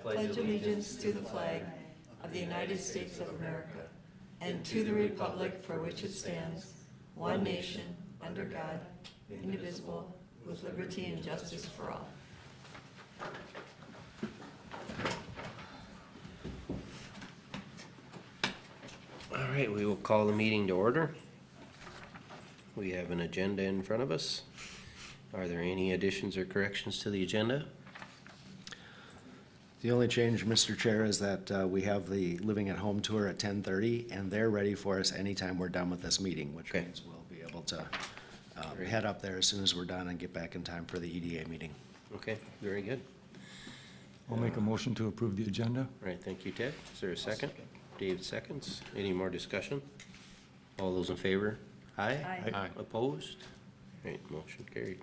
pledge allegiance to the flag of the United States of America and to the republic for which it stands, one nation, under God, indivisible, with liberty and justice for all. All right, we will call the meeting to order. We have an agenda in front of us. Are there any additions or corrections to the agenda? The only change, Mr. Chair, is that we have the Living at Home tour at 10:30, and they're ready for us anytime we're done with this meeting, which Okay. means we'll be able to head up there as soon as we're done and get back in time for the EDA meeting. Okay, very good. I'll make a motion to approve the agenda. All right, thank you, Ted. Is there a second? Dave seconds. Any more discussion? All those in favor? Aye? Aye. Opposed? All right, motion carried.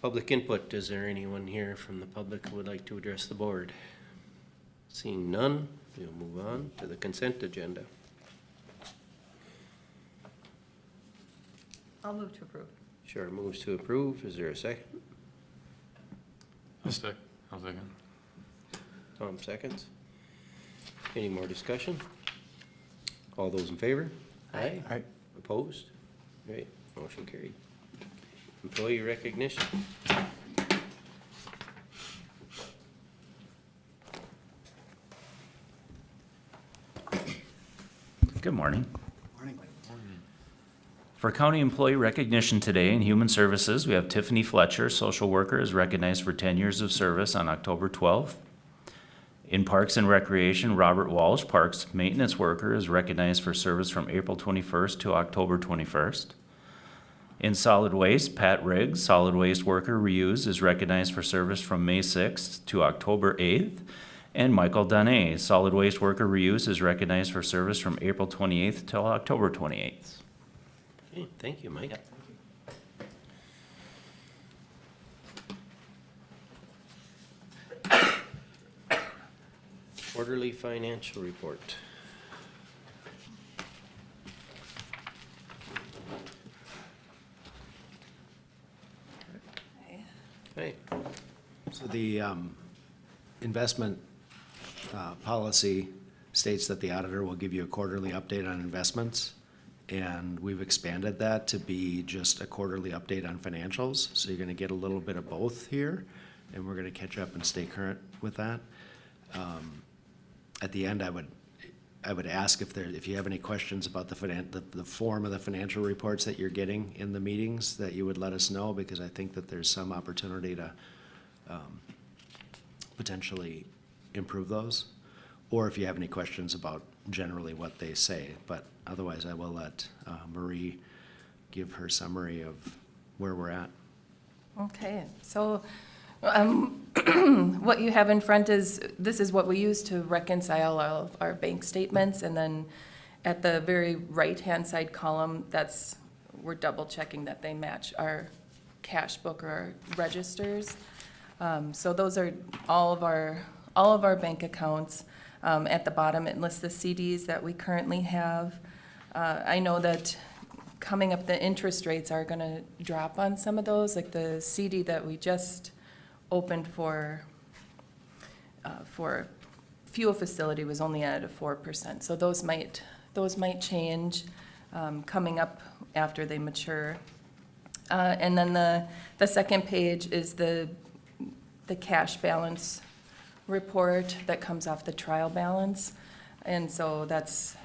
Public input. Is there anyone here from the public who would like to address the board? Seeing none, we'll move on to the consent agenda. I'll move to approve. Char moves to approve. Is there a second? I'll second. Tom seconds. Any more discussion? All those in favor? Aye. Aye. Opposed? Right, motion carried. Employee recognition. Good morning. For county employee recognition today in Human Services, we have Tiffany Fletcher, social worker, is recognized for 10 years of service on October 12th. In Parks and Recreation, Robert Walsh, parks maintenance worker, is recognized for service from April 21st to October 21st. In Solid Waste, Pat Riggs, solid waste worker reuse, is recognized for service from May 6th to October 8th. And Michael Dane, solid waste worker reuse, is recognized for service from April 28th till October 28th. Okay, thank you, Mike. Quarterly financial report. Okay, So the investment policy states that the auditor will give you a quarterly update on investments, and we've expanded that to be just a quarterly update on financials. So you're gonna get a little bit of both here, and we're gonna catch up and stay current with that. At the end, I would ask if you have any questions about the form of the financial reports that you're getting in the meetings, that you would let us know, because I think that there's some opportunity to potentially improve those, or if you have any questions about generally what they say. But otherwise, I will let Marie give her summary of where we're at. Okay, so what you have in front this is what we use to reconcile all of our bank statements, and then at the very right-hand side column, we're double checking that they match our cash book or our registers. So those are all of our bank accounts. At the bottom, it lists the CDs that we currently have. I know that coming up, the interest rates are gonna drop on some of those, like the CD that we just opened for fuel facility was only at a 4%. So those might change coming up after they mature. And then the second page is the cash balance report that comes off the trial balance. And so that's,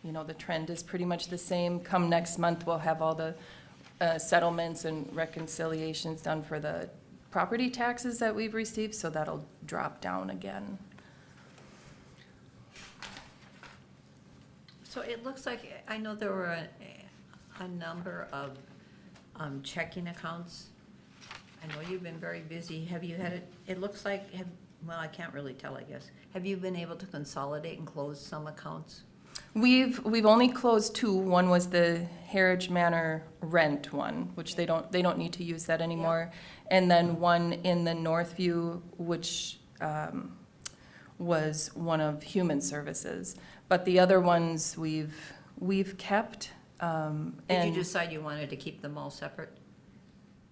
the trend is pretty much the same. Come next month, we'll have all the settlements and reconciliations done for the property taxes that we've received, so that'll drop down again. So it looks like, I know there were a number of checking accounts. I know you've been very busy. Have you had it looks like, well, I can't really tell, I guess. Have you been able to consolidate and close some accounts? We've only closed two. One was the Heritage Manor rent one, which they don't need to use that anymore. And then one in the Northview, which was one of Human Services. But the other ones we've kept. Did you decide you wanted to keep them all separate?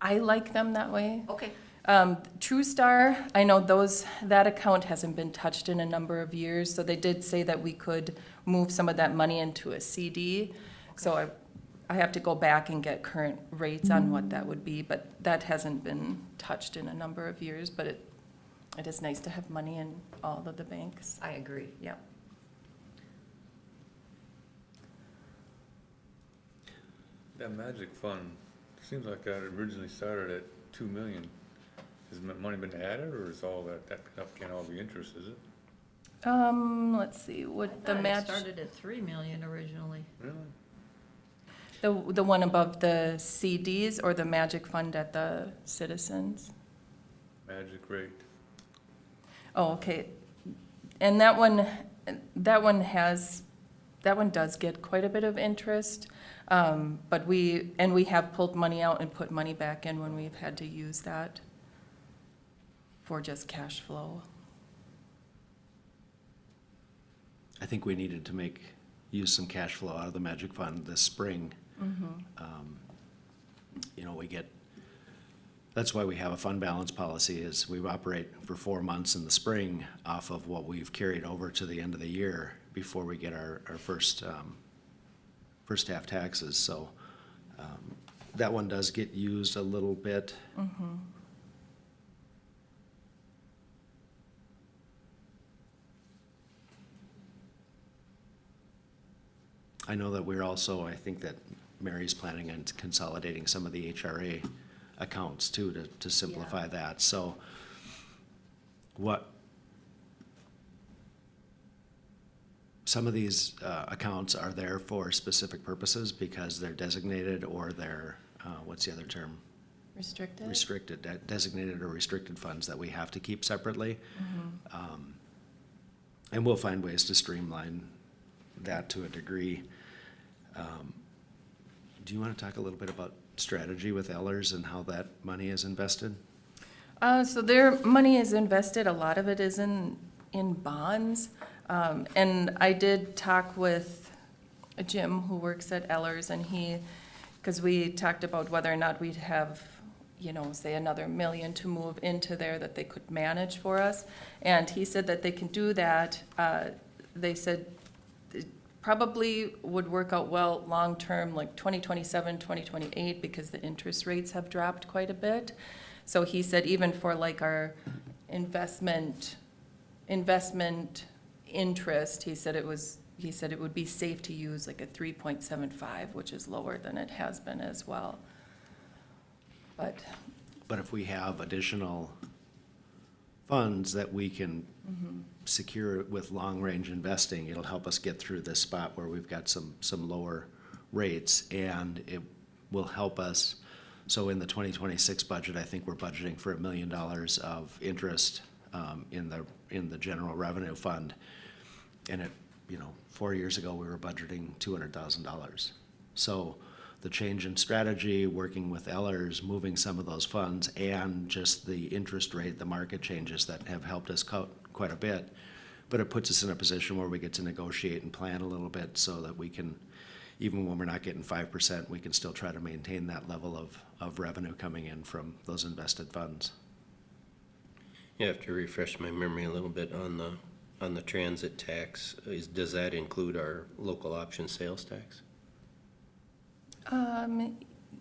I like them that way. Okay. TrueStar, I know that account hasn't been touched in a number of years, so they did say that we could move some of that money into a CD. So I have to go back and get current rates on what that would be, but that hasn't been touched in a number of years, but it is nice to have money in all of the banks. I agree, yep. That magic fund, seems like that originally started at 2 million. Has money been added, or is all that can't all be interest, is it? Let's see, I would the thought it match, started at 3 million originally. Really? the one above the CDs or the magic fund at the Citizens? Magic rate. Oh, okay. And that one does get quite a bit of interest. But we have pulled money out and put money back in when we've had to use that for just cash flow. I think we needed to use some cash flow out of the magic fund this spring. You know, that's why we have a fund balance policy, is we operate for 4 months in the spring off of what we've carried over to the end of the year before we get our first half taxes. So that one does get used a little bit. I know that I think that Mary's planning on consolidating some of the HRA accounts too, to simplify that. So some of these accounts are there for specific purposes because they're designated, or they're, what's the other term? Restricted? Designated or restricted funds that we have to keep separately. And we'll find ways to streamline that to a degree. Do you want to talk a little bit about strategy with Ellers and how that money is invested? So their money is invested, a lot of it is in bonds. And I did talk with Jim, who works at Ellers, and because we talked about whether or not we'd have, say another $1 million to move into there that they could manage for us. And he said that they can do that. They said it probably would work out well long-term, like 2027, 2028, because the interest rates have dropped quite a bit. So he said even for like our investment interest, he said it would be safe to use like a 3.75, which is lower than it has been as well. But if we have additional funds that we can secure with long-range investing, it'll help us get through this spot where we've got some lower rates, and it will help us. So in the 2026 budget, I think we're budgeting for $1 million of interest in the general revenue fund. And 4 years ago, we were budgeting $200,000. So the change in strategy, working with Ellers, moving some of those funds, and just the interest rate, the market changes that have helped us quite a bit. But it puts us in a position where we get to negotiate and plan a little bit so that we can, even when we're not getting 5%, we can still try to maintain that level of revenue coming in from those invested funds. You have to refresh my memory a little bit on the transit tax. Does that include our local option sales tax?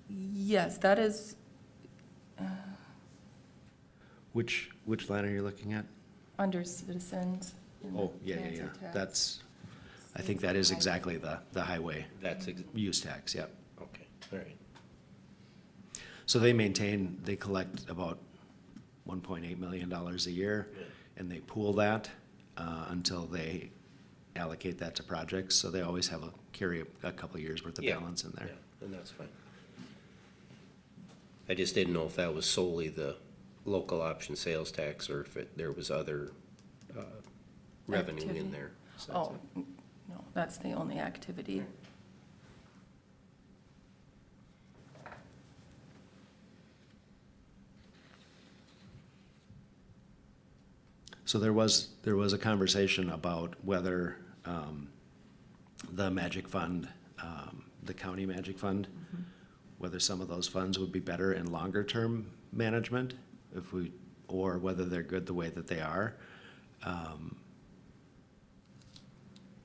Yes, that is, Which line are you looking at? under Citizens. in the Oh, yeah. transit tax. That's, I think that is exactly the highway That's, use tax, yep. okay, all right. So they collect about $1.8 million a year, and they pool that until they allocate that to projects. So they always carry a couple of years worth of Yeah. balance in there. Yeah, and that's fine. I just didn't know if that was solely the local option sales tax, or if there was other revenue Activity. in there. So Oh, no, that's the only activity. So there was a conversation about whether the Magic Fund, the county Magic Fund, whether some of those funds would be better in longer-term management. or whether they're good the way that they are.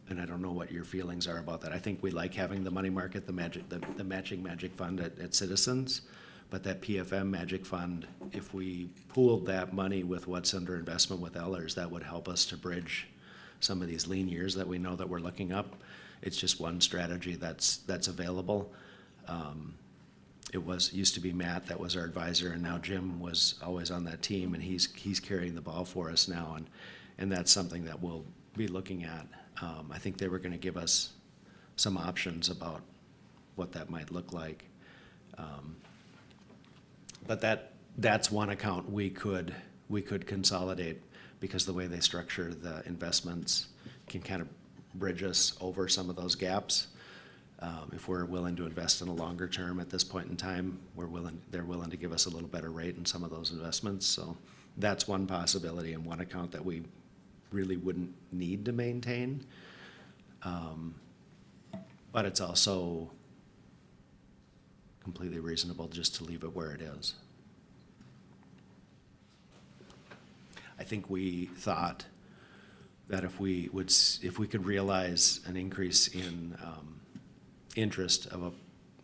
And I don't know what your feelings are about that. I think we like having the money market, the matching magic fund at Citizens, but that PFM magic fund, if we pooled that money with what's under investment with Ellers, that would help us to bridge some of these lean years that we know that we're looking up. It's just one strategy that's available. Used to be Matt that was our advisor, and now Jim was always on that team, and he's carrying the ball for us now, and that's something that we'll be looking at. I think they were gonna give us some options about what that might look like. But that's one account we could consolidate, because the way they structure the investments can kind of bridge us over some of those gaps. If we're willing to invest in a longer term at this point in time, they're willing to give us a little better rate in some of those investments. So that's one possibility and one account that we really wouldn't need to maintain. But it's also completely reasonable just to leave it where it is. I think we thought that if we could realize an increase in interest of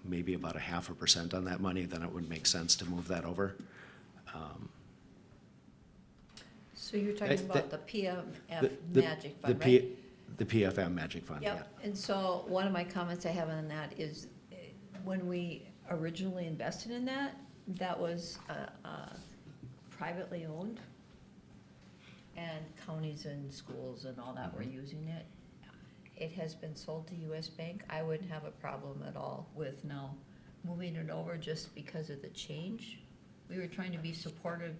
maybe about 0.5% on that money, then it would make sense to move that over. So you're talking about the PFM The- magic the fund, P- right? The PFM magic fund, yeah. Yep, and so one of my comments I have on that is, when we originally invested in that, that was privately owned, and counties and schools and all that were using it. It has been sold to US Bank. I wouldn't have a problem at all with now moving it over just because of the change. We were trying to be supportive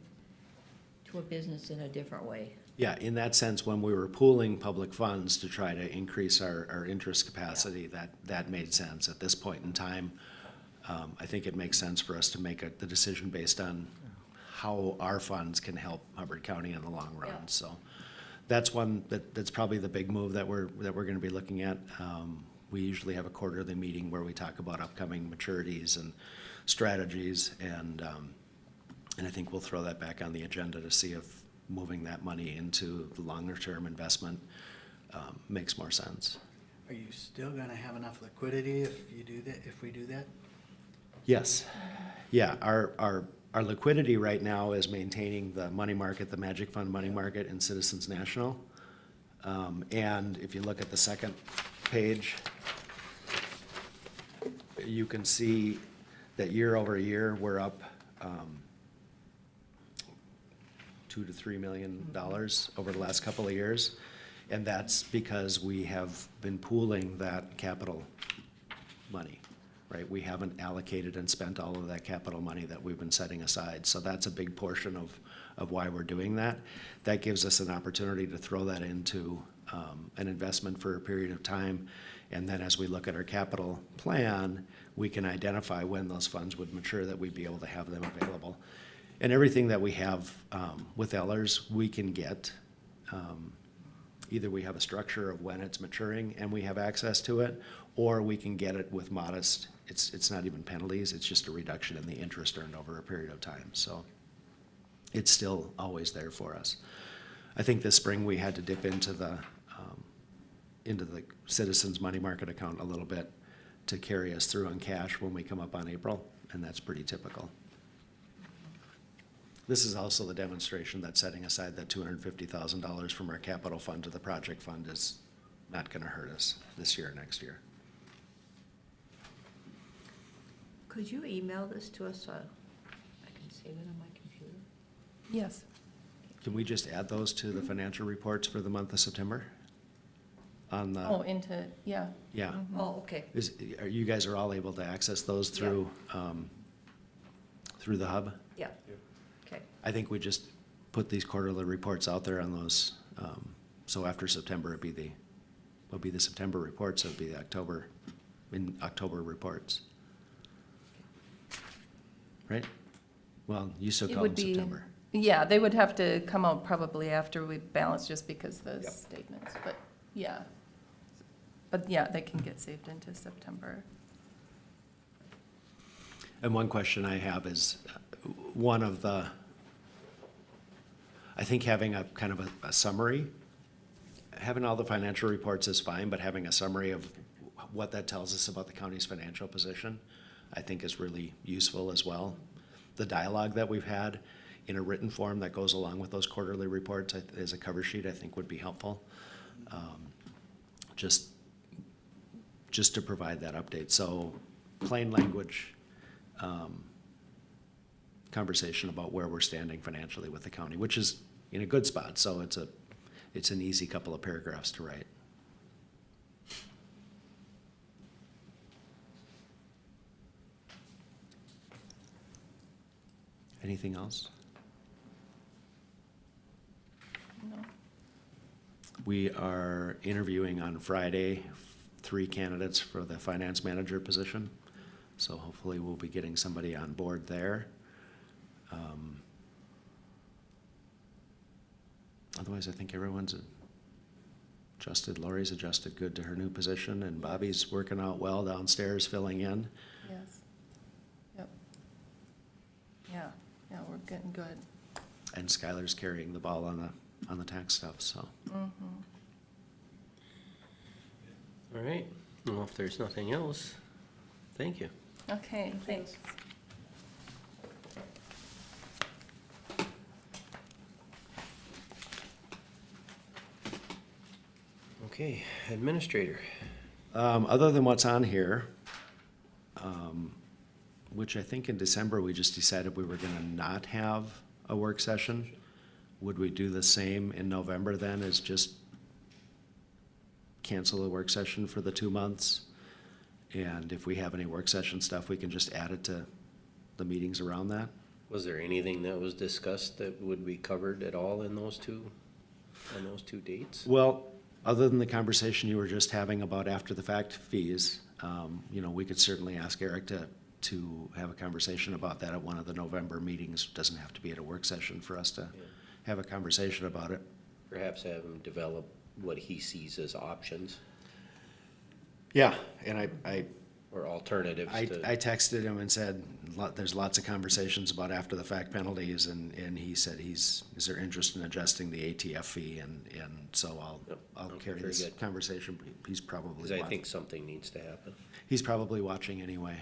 to a business in a different way. Yeah, in that sense, when we were pooling public funds to try to increase our interest capacity, that made sense. At this point in time, I think it makes sense for us to make the decision based on how our funds can help Hubbard County in the long run. Yeah. So that's one, that's probably the big move that we're gonna be looking at. We usually have a quarterly meeting where we talk about upcoming maturities and strategies, and I think we'll throw that back on the agenda to see if moving that money into the longer-term investment makes more sense. Are you still gonna have enough liquidity if you do that, if we do that? Yes. Yeah, our liquidity right now is maintaining the money market, the Magic Fund money market in Citizens National. And if you look at the second page, you can see that year over year, we're up $2 to $3 million over the last couple of years. And that's because we have been pooling that capital money, right? We haven't allocated and spent all of that capital money that we've been setting aside. So that's a big portion of why we're doing that. That gives us an opportunity to throw that into an investment for a period of time. And then as we look at our capital plan, we can identify when those funds would mature, that we'd be able to have them available. And everything that we have with Ellers, we can get. Either we have a structure of when it's maturing and we have access to it, or we can get it with modest, it's not even penalties, it's just a reduction in the interest earned over a period of time. So it's still always there for us. I think this spring we had to dip into the Citizens Money Market account a little bit to carry us through on cash when we come up on April, and that's pretty typical. This is also the demonstration that setting aside that $250,000 from our capital fund to the project fund is not gonna hurt us this year or next year. Could you email this to us so I can save it on my computer? Yes. Can we just add those to the financial reports for the month of September? On the, Oh, yeah. yeah. Oh, okay. You guys are all able to access those through, through the hub? Yeah. Okay. I think we just put these quarterly reports out there on those, so after September, it'll be the September reports, it'll be the October reports. Right? Well, you still It call would them be- September. Yeah, they would have to come out probably after we balance, just because the Yep. statements, but, yeah. But, yeah, they can get saved into September. And one question I have is, one of the I think having a kind of a summary, having all the financial reports is fine, but having a summary of what that tells us about the county's financial position, I think is really useful as well. The dialogue that we've had in a written form that goes along with those quarterly reports as a cover sheet, I think would be helpful. Just to provide that update. So plain language conversation about where we're standing financially with the county, which is in a good spot. So it's an easy couple of paragraphs to write. Anything else? No. We are interviewing on Friday 3 candidates for the finance manager position. So hopefully we'll be getting somebody on board there. Otherwise, I think everyone's adjusted. Lori's adjusted good to her new position, and Bobby's working out well downstairs, filling in. Yes. Yep. Yeah, we're getting good. And Skylar's carrying the ball on the tax stuff, so. All right, well, if there's nothing else, thank you. Okay, thanks. Okay, administrator. Other than what's on here, which I think in December, we just decided we were gonna not have a work session. Would we do the same in November then, as just cancel the work session for the 2 months? And if we have any work session stuff, we can just add it to the meetings around that? Was there anything that was discussed that would be covered at all in those two, on those 2 dates? Well, other than the conversation you were just having about after-the-fact fees, we could certainly ask Eric to have a conversation about that at one of the November meetings. Doesn't have to be at a work session for us to have a conversation about it. Perhaps have him develop what he sees as options Yeah, and or alternatives I to. texted him and said, there's lots of conversations about after-the-fact penalties, and he said is there interest in adjusting the ATF fee, and so Yep. I'll Okay, carry very this good. conversation. He's probably Because I watching. think something needs to happen. He's probably watching anyway.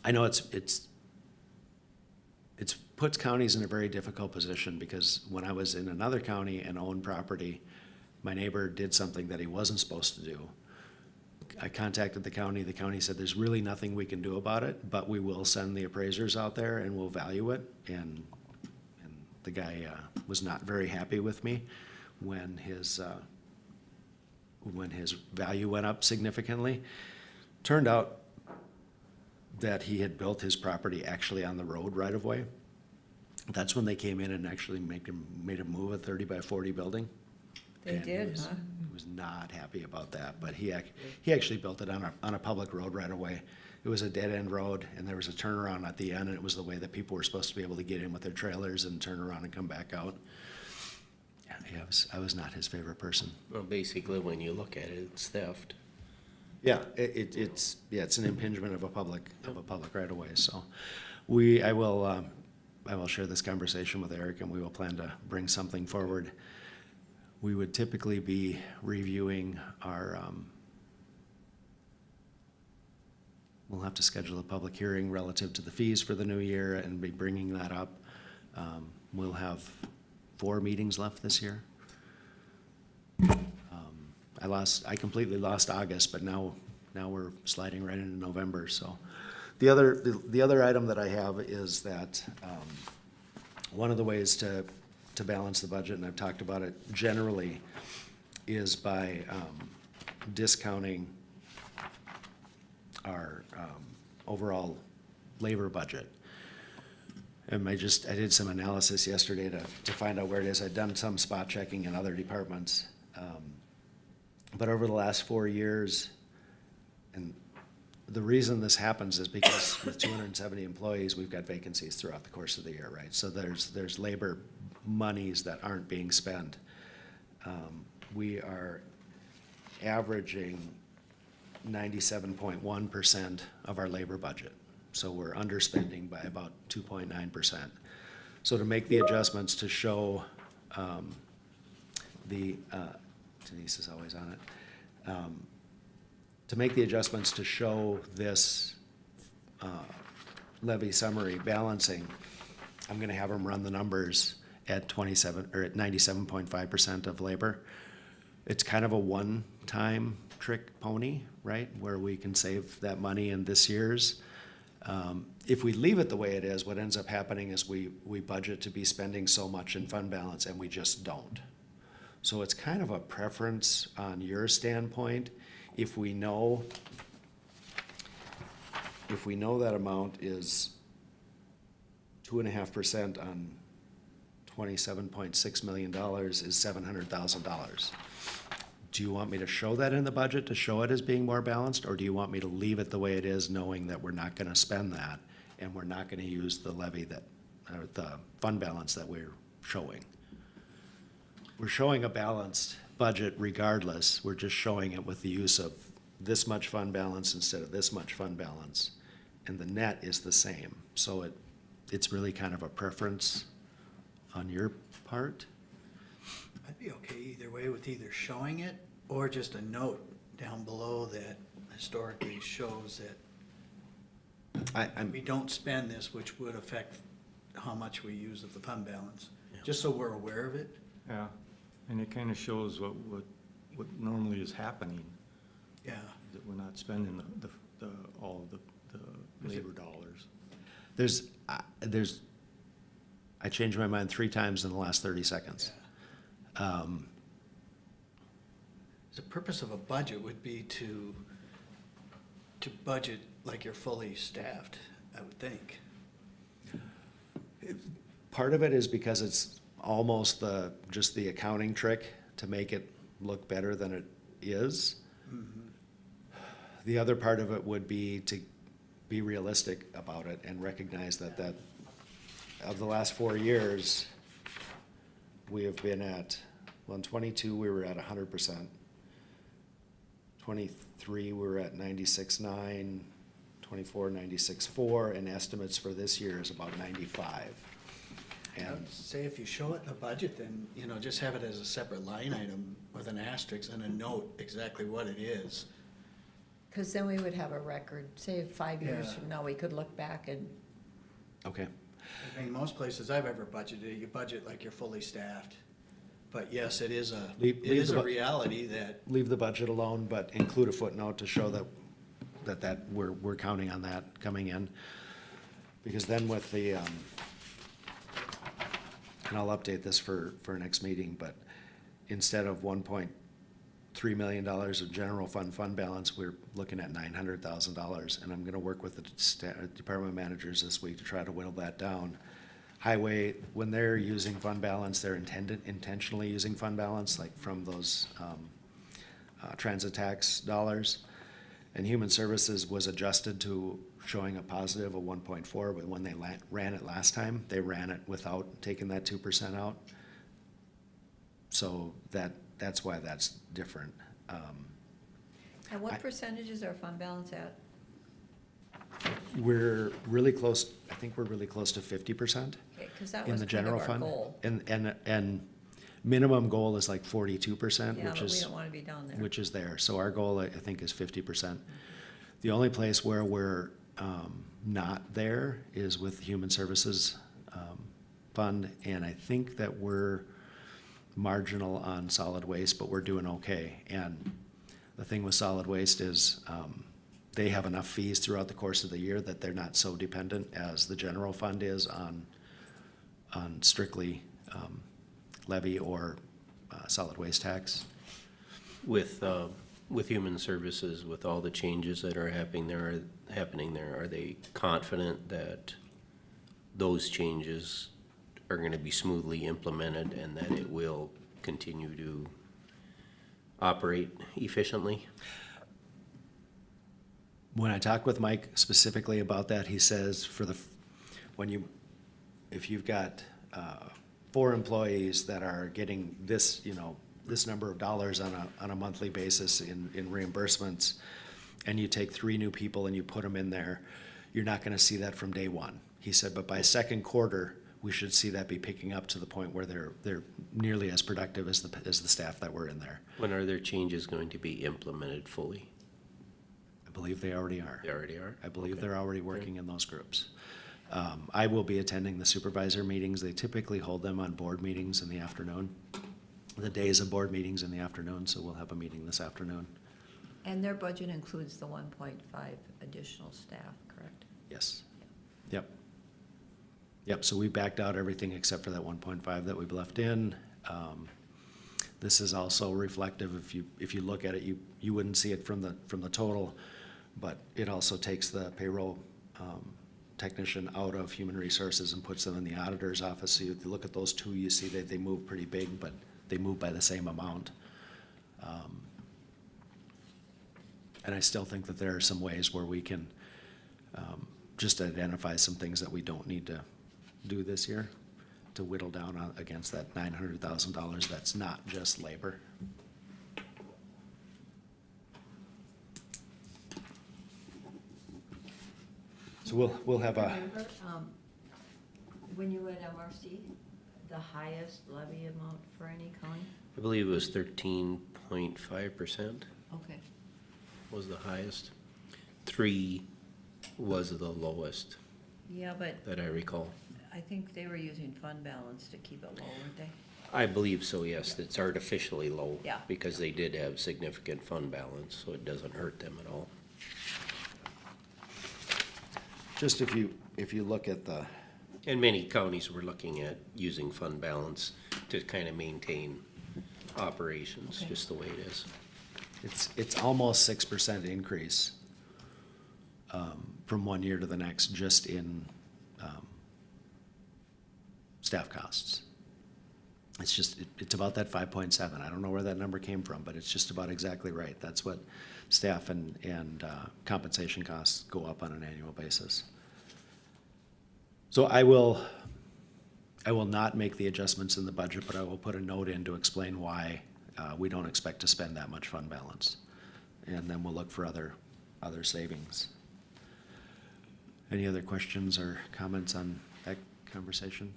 I know it's puts counties in a very difficult position, because when I was in another county and owned property, my neighbor did something that he wasn't supposed to do. I contacted the county said, there's really nothing we can do about it, but we will send the appraisers out there and we'll value it. And the guy was not very happy with me when his value went up significantly. Turned out that he had built his property actually on the road right of way. That's when they came in and actually made him move a 30 by 40 building. They And did, huh? He was not happy about that, but he actually built it on a public road right away. It was a dead-end road, and there was a turnaround at the end, and it was the way that people were supposed to be able to get in with their trailers and turn around and come back out. Yeah, I was not his favorite person. Well, basically, when you look at it, it's theft. Yeah, it's an impingement of a public right of way, so I will share this conversation with Eric, and we will plan to bring something forward. We would typically be reviewing we'll have to schedule a public hearing relative to the fees for the new year and be bringing that up. We'll have 4 meetings left this year. I completely lost August, but now we're sliding right into November, so. The other item that I have is that, one of the ways to balance the budget, and I've talked about it generally, is by, discounting our, overall labor budget. And I did some analysis yesterday to find out where it is. I'd done some spot checking in other departments. But over the last 4 years, and the reason this happens is because with 270 employees, we've got vacancies throughout the course of the year, right? So there's labor monies that aren't being spent. We are averaging 97.1% of our labor budget. So we're underspending by about 2.9%. So to make the adjustments to show, Denise is always on it. To make the adjustments to show this levy summary balancing, I'm gonna have them run the numbers at 27, or at 97.5% of labor. It's kind of a one-time trick pony, right, where we can save that money in this year's. If we leave it the way it is, what ends up happening is we budget to be spending so much in fund balance and we just don't. So it's kind of a preference on your standpoint. If we know that amount is 2.5% on $27.6 million is $700,000. Do you want me to show that in the budget to show it as being more balanced, or do you want me to leave it the way it is, knowing that we're not gonna spend that and we're not gonna use the levy that, or the fund balance that we're showing? We're showing a balanced budget regardless, we're just showing it with the use of this much fund balance instead of this much fund balance, and the net is the same. So it's really kind of a preference on your part. I'd be okay either way with either showing it or just a note down below that historically shows that we don't spend this, which would affect how much we use of the fund balance, just so we're aware of it. Yeah, and it kind of shows what normally is happening, Yeah. that we're not spending all the labor dollars. I changed my mind 3 times in the last 30 seconds. The purpose of a budget would be to budget like you're fully staffed, I would think. Part of it is because it's almost just the accounting trick to make it look better than it is. The other part of it would be to be realistic about it and recognize that of the last 4 years, we have been at, well, in 22, we were at 100%. 23, we were at 96.9, 24, 96.4, and estimates for this year is about 95. I And would say if you show it in the budget, then, just have it as a separate line item with an asterisk and a note exactly what it is. Because then we would have a record, say 5 years Yeah. from now, we could look back and, okay, I mean, most places I've ever budgeted, you budget like you're fully staffed. But yes, it is Leave the bu- reality that, leave the budget alone, but include a footnote to show that we're counting on that coming in. Because then with the, and I'll update this for next meeting, but instead of $1.3 million of general fund balance, we're looking at $900,000. And I'm gonna work with the department managers this week to try to whittle that down. Highway, when they're using fund balance, they're intentionally using fund balance, like from those transit tax dollars. And Human Services was adjusted to showing a positive of 1.4, but when they ran it last time, they ran it without taking that 2% out. So that's why that's different. and what percentage is our fund balance at? We're really close, I think we're really close to 50%. Okay, because that In was the kind general of our fund. goal. And minimum goal is like 42%, Yeah, which but we is, don't want to be down there. which is there. So our goal, I think, is 50%. The only place where we're not there is with Human Services Fund, and I think that we're marginal on solid waste, but we're doing okay. And the thing with solid waste is they have enough fees throughout the course of the year that they're not so dependent as the general fund is on strictly levy or solid waste tax. With Human Services, with all the changes that are happening there, are they confident that those changes are gonna be smoothly implemented and that it will continue to operate efficiently? When I talk with Mike specifically about that, he says if you've got 4 employees that are getting this, this number of dollars on a monthly basis in reimbursements, and you take 3 new people and you put them in there, you're not gonna see that from day one. He said, but by second quarter, we should see that be picking up to the point where they're nearly as productive as the staff that were in there. When are their changes going to be implemented fully? I believe they already are. They already are? I believe Okay. they're already working in those groups. I will be attending the supervisor meetings. They typically hold them on board meetings in the afternoon. The days of board meetings in the afternoon, so we'll have a meeting this afternoon. And their budget includes the 1.5 additional staff, correct? Yes. Yep. Yep, so we backed out everything except for that 1.5 that we've left in. This is also reflective, if you look at it, you wouldn't see it from the total, but it also takes the payroll technician out of human resources and puts them in the auditor's office. So you look at those two, you see that they move pretty big, but they move by the same amount. And I still think that there are some ways where we can just identify some things that we don't need to do this year to whittle down on against that $900,000 that's not just labor. So we'll have a, Remember, when you were at MRC, the highest levy amount for any county? I believe it was 13.5% Okay. was the highest. 3 was the lowest Yeah, but that I recall. I think they were using fund balance to keep it low, weren't they? I believe so, yes. It's artificially low. Yeah. Because they did have significant fund balance, so it doesn't hurt them at all. just if you look at the, And many counties were looking at using fund balance to kind of maintain operations, Okay. just the way it is. it's almost 6% increase from one year to the next just in staff costs. It's just, it's about that 5.7. I don't know where that number came from, but it's just about exactly right. That's what staff and compensation costs go up on an annual basis. So I will not make the adjustments in the budget, but I will put a note in to explain why we don't expect to spend that much fund balance. And then we'll look for other savings. Any other questions or comments on that conversation?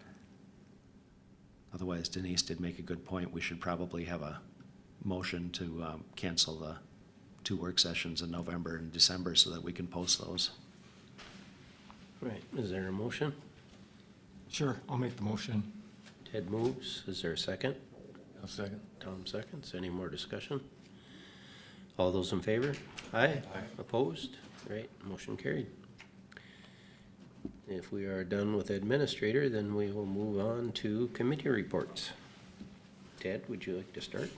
Otherwise, Denise did make a good point. We should probably have a motion to cancel the 2 work sessions in November and December so that we can post those. Right, is there a motion? Sure, I'll make the motion. Ted moves, is there a second? I'll second. Tom seconds, any more discussion? All those in favor? Aye. Opposed? Right, motion carried. If we are done with administrator, then we will move on to committee reports. Ted, would you like to start?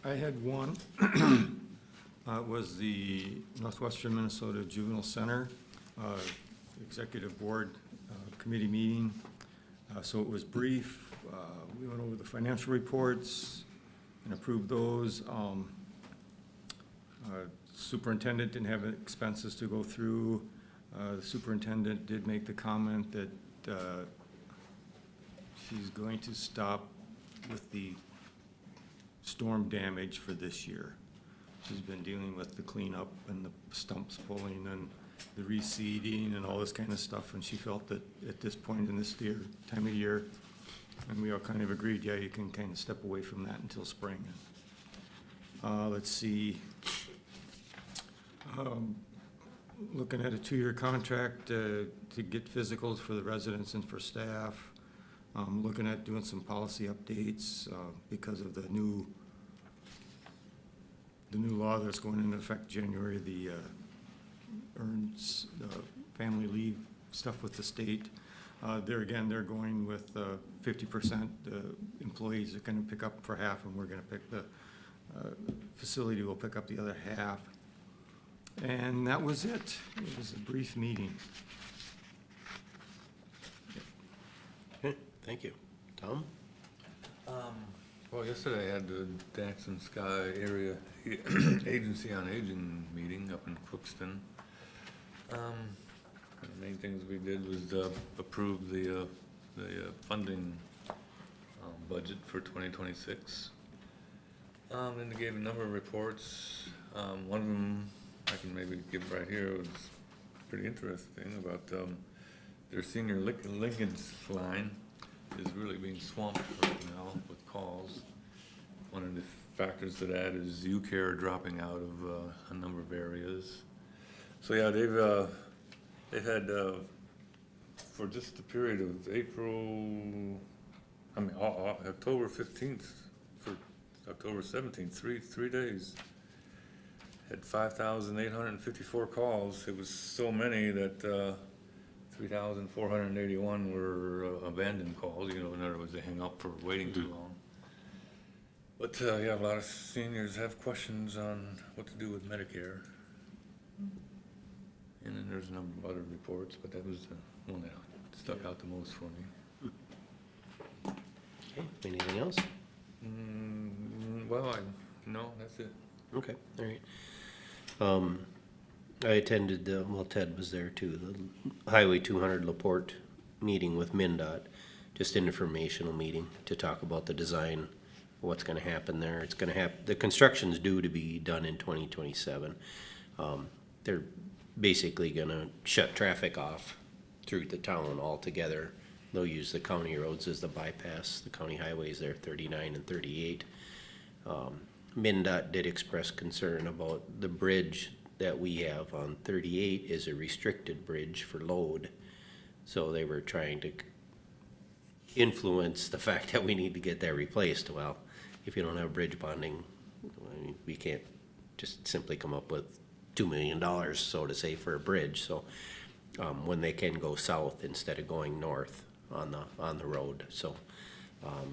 I had one. It was the Northwestern Minnesota Juvenile Center Executive Board Committee meeting. So it was brief. We went over the financial reports and approved those. Superintendent didn't have expenses to go through. The superintendent did make the comment that she's going to stop with the storm damage for this year. She's been dealing with the cleanup and the stumps pulling and the reseeding and all this kind of stuff, and she felt that at this point in this time of year, and we all kind of agreed, yeah, you can kind of step away from that until spring. Let's see. Looking at a 2-year contract to get physicals for the residents and for staff. Looking at doing some policy updates because of the new law that's going into effect January, the earns family leave stuff with the state. There again, they're going with 50%. The employees are going to pick up for half, and we're going to pick the facility will pick up the other half. And that was it. It was a brief meeting. Okay, thank you. Tom? Well, yesterday I had the Daxton Sky Area Agency on Aging meeting up in Crookston. The main things we did was approve the funding budget for 2026. And they gave a number of reports. One of them I can maybe give right here. It was pretty interesting about their senior linkage line is really being swamped right now with calls. One of the factors to that is UCare dropping out of a number of areas. So yeah, they've had, for just the period of October 15th, for October 17th, three days, had 5,854 calls. It was so many that 3,481 were abandoned calls, in other words, they hang up for waiting too long. But yeah, a lot of seniors have questions on what to do with Medicare. And then there's a number of other reports, but that was the one that stuck out the most for me. Okay, anything else? Well, no, that's it. Okay, all right. I attended, well, Ted was there too, the Highway 200 LaPorte meeting with MnDOT, just an informational meeting to talk about the design, what's gonna happen there. It's gonna the construction's due to be done in 2027. They're basically gonna shut traffic off through the town altogether. They'll use the county roads as the bypass, the county highways there, 39 and 38. MnDOT did express concern about the bridge that we have on 38 is a restricted bridge for load. So they were trying to influence the fact that we need to get that replaced. Well, if you don't have bridge bonding, I mean, we can't just simply come up with $2 million, so to say, for a bridge. So when they can go south instead of going north on the road. So I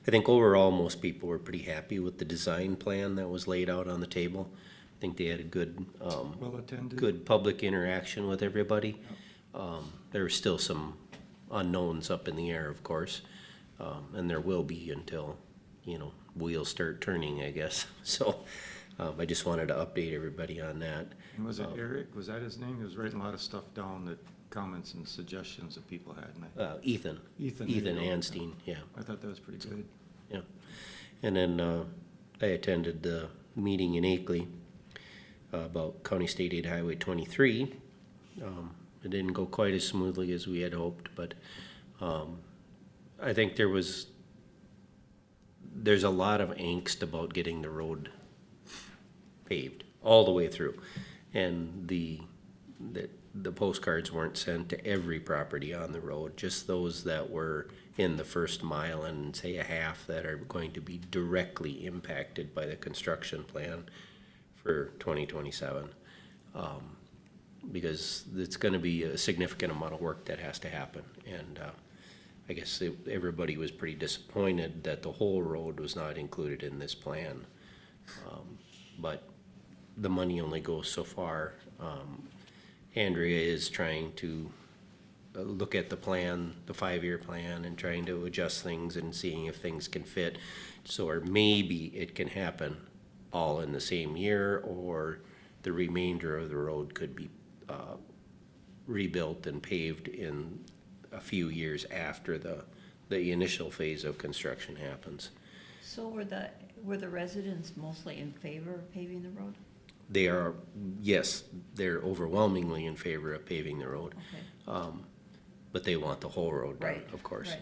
think overall most people were pretty happy with the design plan that was laid out on the table. I think they had a good Well attended. good public interaction with everybody. There were still some unknowns up in the air, of course, and there will be until, wheels start turning, I guess. So I just wanted to update everybody on that. And was it Eric? Was that his name? He was writing a lot of stuff down, that comments and suggestions that people had. And Ethan. Ethan, there you go. Anstine, yeah. I thought that was pretty good. Yeah. And then I attended the meeting in Akeley about County State Aid Highway 23. It didn't go quite as smoothly as we had hoped, but I think there's a lot of angst about getting the road paved all the way through. And the postcards weren't sent to every property on the road, just those that were in the first mile and say a half that are going to be directly impacted by the construction plan for 2027. Because it's gonna be a significant amount of work that has to happen. And I guess everybody was pretty disappointed that the whole road was not included in this plan. But the money only goes so far. Andrea is trying to look at the plan, the 5-year plan, and trying to adjust things and seeing if things can fit. So, or maybe it can happen all in the same year, or the remainder of the road could be rebuilt and paved in a few years after the initial phase of construction happens. So were the residents mostly in favor of paving the road? They are, yes, they're overwhelmingly in favor of paving the road. Okay. But they want the whole road done, Right, of course.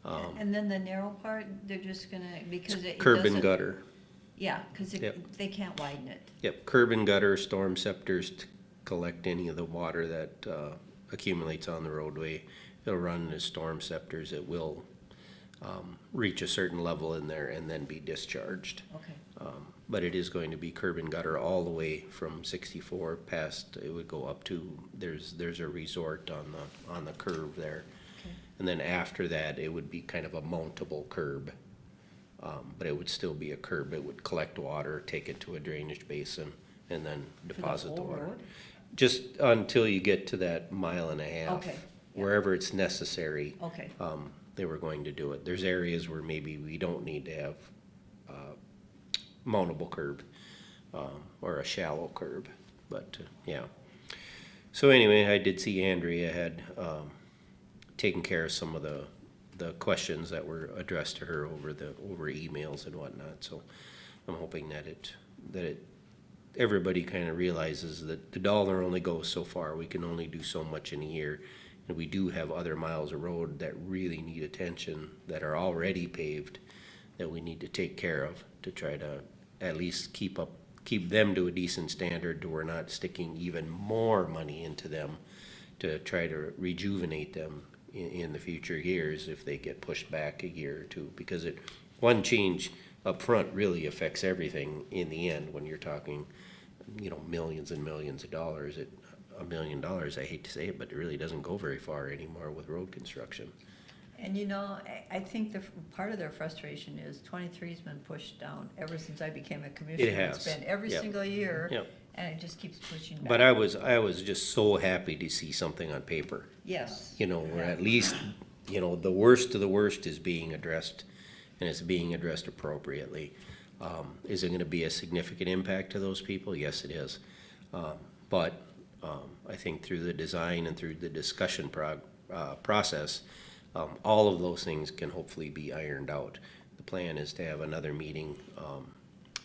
right. And then the narrow part, they're just gonna, because it Curb and doesn't- gutter. Yeah, because Yep. they can't widen it. Yep, curb and gutter, storm scepters to collect any of the water that accumulates on the roadway. It'll run as storm scepters. It will reach a certain level in there and then be discharged. Okay. But it is going to be curb and gutter all the way from 64 past, it would go up to, there's a resort on the curve there. Okay. And then after that, it would be kind of a mountable curb. But it would still be a curb. It would collect water, take it to a drainage basin, and then deposit the whole water. road? Just until you get to that 1.5 miles. Okay, yeah. Wherever it's necessary. Okay. They were going to do it. There's areas where maybe we don't need to have mountable curb, or a shallow curb, but, yeah. So anyway, I did see Andrea had, taken care of some of the questions that were addressed to her over emails and whatnot, so I'm hoping that everybody kind of realizes that the dollar only goes so far. We can only do so much in a year, And we do have other miles of road that really need attention, that are already paved, that we need to take care of to try to at least keep them to a decent standard, to we're not sticking even more money into them to try to rejuvenate them in the future years if they get pushed back a year or two. Because one change up front really affects everything in the end when you're talking, millions and millions of dollars. $1 million, I hate to say it, but it really doesn't go very far anymore with road construction. And I think part of their frustration is 23's been pushed down ever since I became a commissioner. It has. It's been every Yep. single year. Yep. And it just keeps pushing back. But I was just so happy to see something on paper. Yes. Where at least, the worst of the worst is being addressed, and it's being addressed appropriately. Is it gonna be a significant impact to those people? Yes, it is. But I think through the design and through the discussion process, all of those things can hopefully be ironed out. The plan is to have another meeting,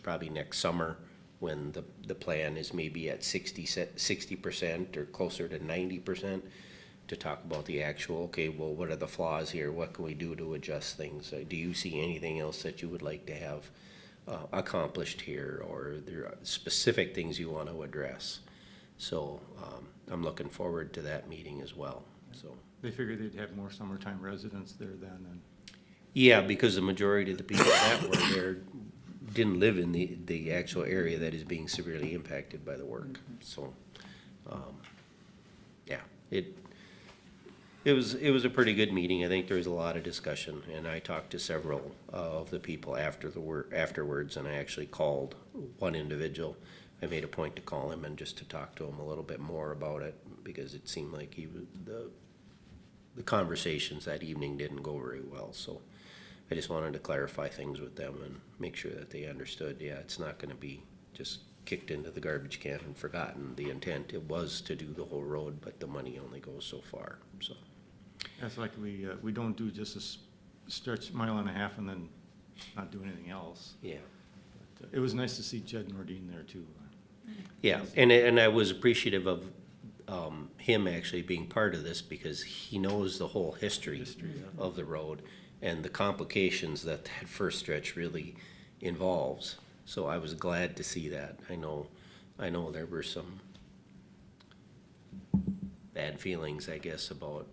probably next summer, when the plan is maybe at 60% or closer to 90%, to talk about the actual, okay, well, what are the flaws here? What can we do to adjust things? Do you see anything else that you would like to have accomplished here, or there are specific things you want to address? So I'm looking forward to that meeting as well, so. They figured they'd have more summertime residents there then, and Yeah, because the majority of the people that were there didn't live in the actual area that is being severely impacted by the work. So, yeah, it was a pretty good meeting. I think there was a lot of discussion, and I talked to several of the people afterwards, and I actually called one individual. I made a point to call him and just to talk to him a little bit more about it, because it seemed like the conversations that evening didn't go very well. So I just wanted to clarify things with them and make sure that they understood, yeah, it's not gonna be just kicked into the garbage can and forgotten. The intent, it was to do the whole road, but the money only goes so far, so. it's like we don't do just a stretch mile and a half and then not do anything else. Yeah. But, it was nice to see Jed Nordine there too. Yeah, and I was appreciative of him actually being part of this, because he knows the whole history of the road and the complications that first stretch really involves. So I was glad to see that. I know there were some bad feelings, I guess, about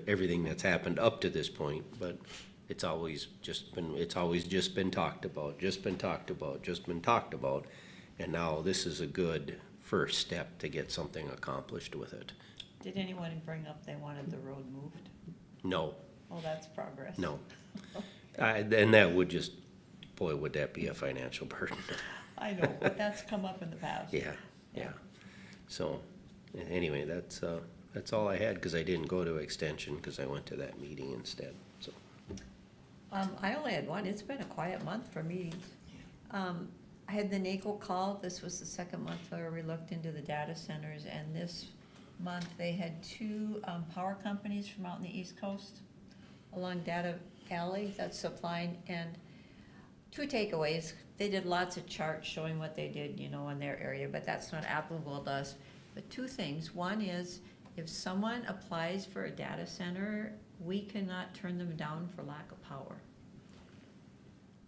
everything that's happened up to this point, but it's always just been talked about, and now this is a good first step to get something accomplished with it. Did anyone bring up they wanted the road moved? No, Oh, that's progress. no. And that would just, boy, would that be a financial burden. I know, but that's come up in the past. Yeah. So, anyway, that's all I had, because I didn't go to extension, because I went to that meeting instead, so. I only had one. It's been a quiet month for meetings. I had the NACO call. This was the second month where we looked into the data centers, and this month they had two power companies from out in the East Coast along Data Alley that's supplying, and two takeaways. They did lots of charts showing what they did, in their area, but that's not applicable to us. But two things. One is, if someone applies for a data center, we cannot turn them down for lack of power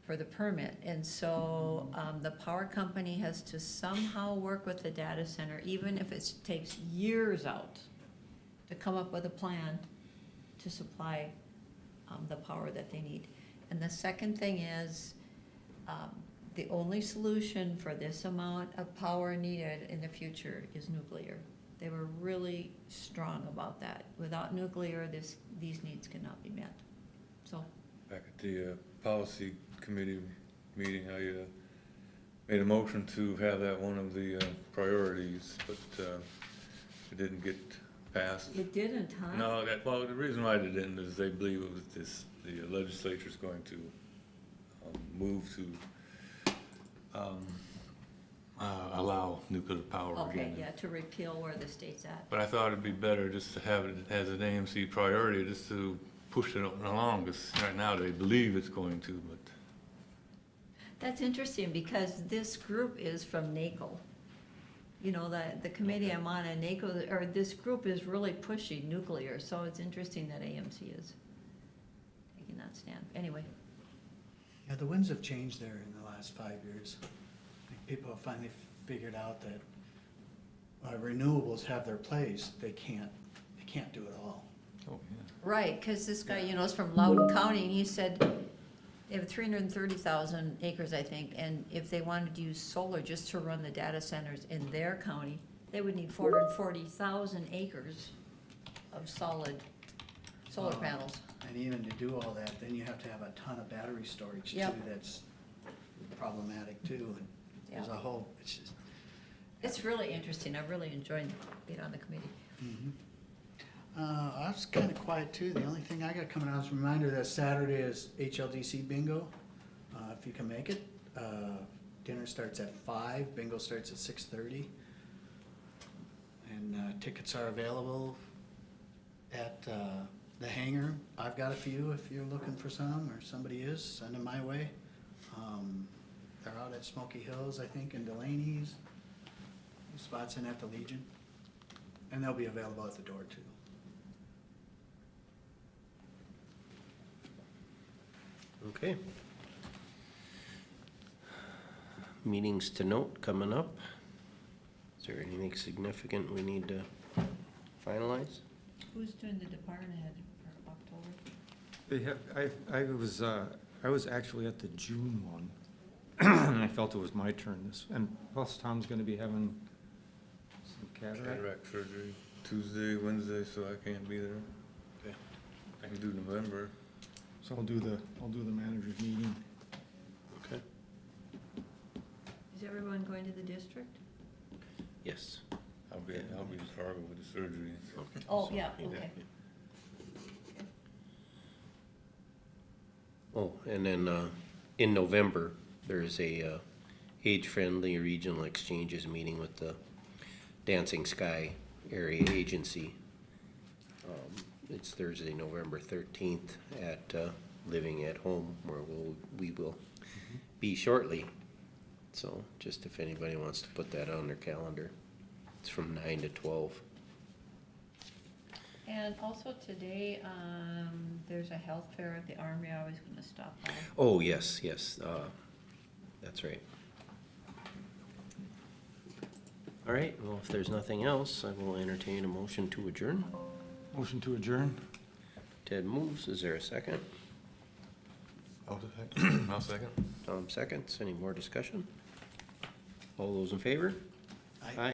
for the permit. And so the power company has to somehow work with the data center, even if it takes years out, to come up with a plan to supply the power that they need. And the second thing is, the only solution for this amount of power needed in the future is nuclear. They were really strong about that. Without nuclear, these needs cannot be met. So, Back at the policy committee meeting, I made a motion to have that one of the priorities, but it didn't get passed. it didn't, huh? No, the reason why they didn't is they believe it was the legislature's going to move to allow nuclear power Okay, again. yeah, to repeal where the state's at. But I thought it'd be better just to have it as an AMC priority, just to push it along, because right now they believe it's going to, but That's interesting, because this group is from NACO. you know, the committee I'm on, and NACO, or this group is really pushing nuclear, so it's interesting that AMC is taking that stand. Anyway, Yeah, the winds have changed there in the last 5 years. I think people have finally figured out that renewables have their place, they can't do it all. Oh, yeah. right, because this guy, you know, is from Loudoun County, and he said they have 330,000 acres, I think, and if they wanted to use solar just to run the data centers in their county, they would need 440,000 acres of solid solar Oh. panels. And even to do all that, then you have to have a ton of battery storage too, Yep. that's problematic too, and there's a Yep. whole, it's just. It's really interesting, I really enjoyed being on the committee. I was kinda quiet too, the only thing I got coming out is a reminder that Saturday is HLDC bingo, if you can make it. Dinner starts at 5, bingo starts at 6:30. And tickets are available at the hangar. I've got a few, if you're looking for some, or somebody is, send them my way. They're out at Smoky Hills, I think, and Delaney's. Spots in at the Legion. And they'll be available at the door too. Okay. Meetings to note coming up. Is there anything significant we need to finalize? Who's doing the department head for October? They have, I was actually at the June one, and I felt it was my turn this, and plus Tom's gonna be having some cataract. Cataract surgery, Tuesday, Wednesday, so I can't be there. Okay. I can do November. So I'll do the manager's meeting. Okay. Is everyone going to the district? Yes. I'll be in Fargo with the surgery. Oh, yeah, okay. Oh, and then, in November, there's a, age-friendly regional exchanges meeting with the Dancing Sky Area Agency. It's Thursday, November 13th at, Living at Home, where we will be shortly. So, just if anybody wants to put that on their calendar, it's from 9 to 12. And also today, there's a health fair at the Armory, I was gonna stop by. Oh, yes, that's right. All right, well, if there's nothing else, I will entertain a motion to adjourn. Motion to adjourn? Ted moves, is there a second? I'll second. Tom seconds, any more discussion? All those in favor? I